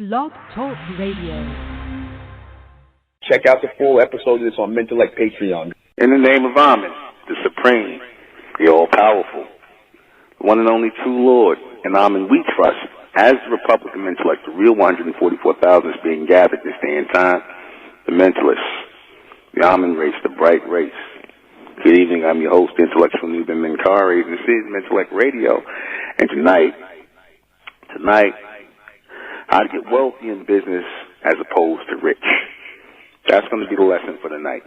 Blog Talk Radio. Check out the full episode of this on Mentellect Patreon. In the name of Amen, the Supreme, the All-Powerful, the one and only true Lord, and Amen we trust, as the Republican Mentellect, the real 144,000 is being gathered this day and time, the Mentalists, the Amen race, the bright race. Good evening, I'm your host, Intellectual Nuben Menkari, and this is Mentellect Radio. And tonight, how to get wealthy in business as opposed to rich. That's going to be the lesson for the night.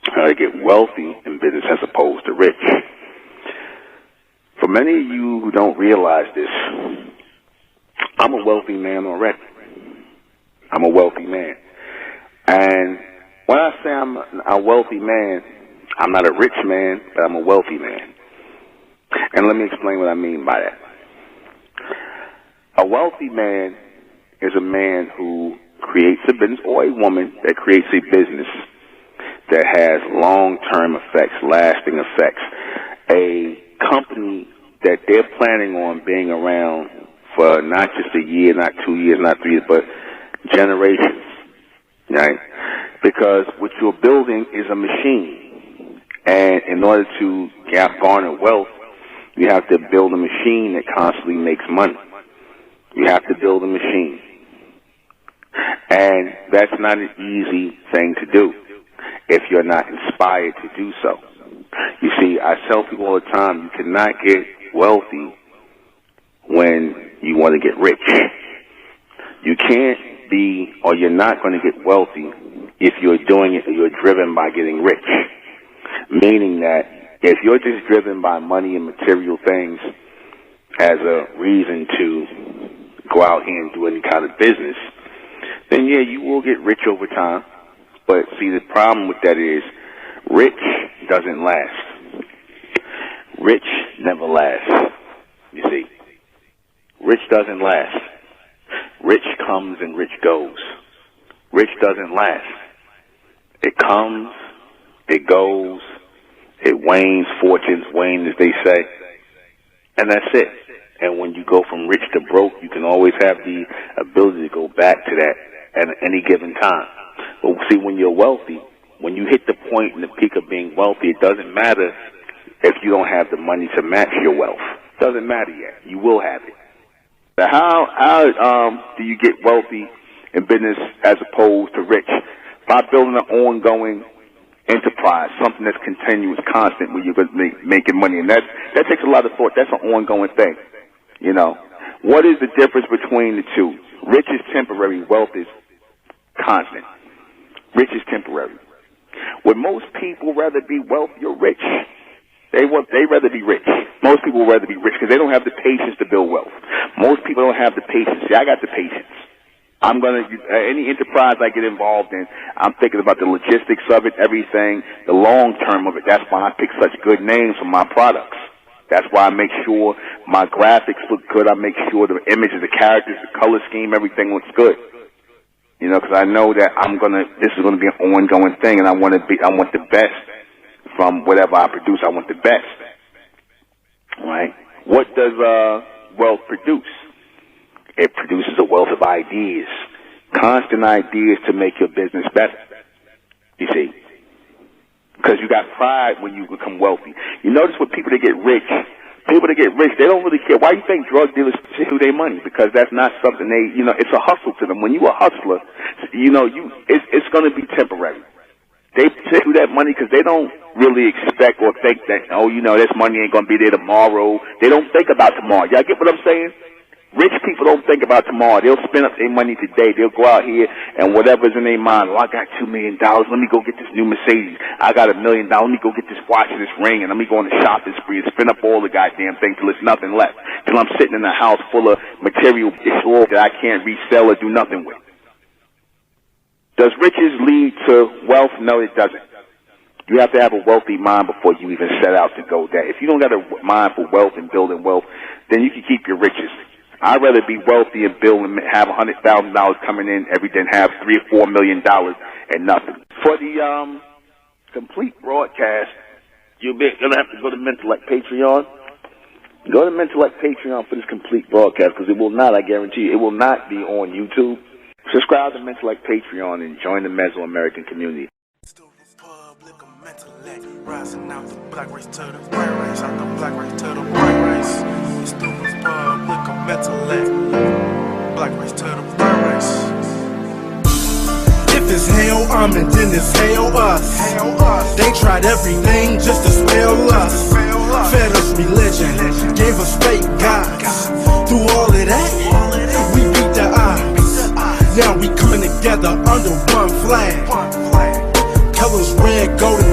How to get wealthy in business as opposed to rich. For many of you who don't realize this, I'm a wealthy man already. I'm a wealthy man. And when I say I'm a wealthy man, I'm not a rich man, but I'm a wealthy man. And let me explain what I mean by that. A wealthy man is a man who creates a business, or a woman that creates a business that has long-term effects, lasting effects. A company that they're planning on being around for not just a year, not 2 years, not 3 years, but generations, right? Because what you're building is a machine. And in order to garner wealth, you have to build a machine that constantly makes money. You have to build a machine. And that's not an easy thing to do if you're not inspired to do so. You see, I tell people all the time, you cannot get wealthy when you want to get rich. You can't be, or you're not going to get wealthy if you're doing it or you're driven by getting rich. Meaning that if you're just driven by money and material things as a reason to go out here and do any kind of business, then yeah, you will get rich over time. But see, the problem with that is rich doesn't last. Rich never lasts. You see, rich doesn't last. Rich comes and rich goes. Rich doesn't last. It comes, it goes, it wanes, fortunes wane, as they say, and that's it. And when you go from rich to broke, you can always have the ability to go back to that at any given time. But see, when you're wealthy, when you hit the point and the peak of being wealthy, it doesn't matter if you don't have the money to match your wealth. It doesn't matter yet. You will have it. So how do you get wealthy in business as opposed to rich? By building an ongoing enterprise, something that's continuous, constant, where you're going to be making money. And that takes a lot of thought. That's an ongoing thing. You know, what is the difference between the two? Rich is temporary, wealth is constant. Rich is temporary. Would most people rather be wealthy or rich? They rather be rich. Most people would rather be rich because they don't have the patience to build wealth. Most people don't have the patience. See, I got the patience. I'm going to, any enterprise I get involved in, I'm thinking about the logistics of it, everything, the long term of it. That's why I pick such good names for my products. That's why I make sure my graphics look good. I make sure the images, the characters, the color scheme, everything looks good. You know, because I know that this is going to be an ongoing thing, and I want the best from whatever I produce. I want the best. Right? What does wealth produce? It produces a wealth of ideas, constant ideas to make your business better. You see, because you got pride when you become wealthy. You notice with people that get rich, they don't really care. Why do you think drug dealers steal their money? Because that's not something it's a hustle to them. When you're a hustler, it's going to be temporary. They take that money because they don't really expect or think that, this money ain't going to be there tomorrow. They don't think about tomorrow. Y'all get what I'm saying? Rich people don't think about tomorrow. They'll spend up their money today. They'll go out here and whatever's in their mind. I got $2 million. Let me go get this new Mercedes. I got $1 million. Let me go get this watch and this ring, and let me go on the shopping spree and spend up all the goddamn thing till there's nothing left. Till I'm sitting in a house full of material that I can't resell or do nothing with. Does riches lead to wealth? No, it doesn't. You have to have a wealthy mind before you even set out to go there. If you don't got a mind for wealth and building wealth, then you can keep your riches. I'd rather be wealthy and build and have $100,000 coming in every day and have $3 or $4 million and nothing. For the complete broadcast, you're going to have to go to Mentellect Patreon. Go to Mentellect Patreon for this complete broadcast, because it will not, I guarantee you, it will not be on YouTube. Subscribe to Mentellect Patreon and join the Mesoamerican community. It's the Republic of Mentellect, rising out the black race to the white race, out the black race to the white race. It's the Republic of Mentellect, black race to the white race. If it's hell, then it's hell us. They tried everything just to spell us. Fed us religion, gave us fake gods. Through all of that, we beat the odds. Now we coming together under one flag. Colors red, gold, and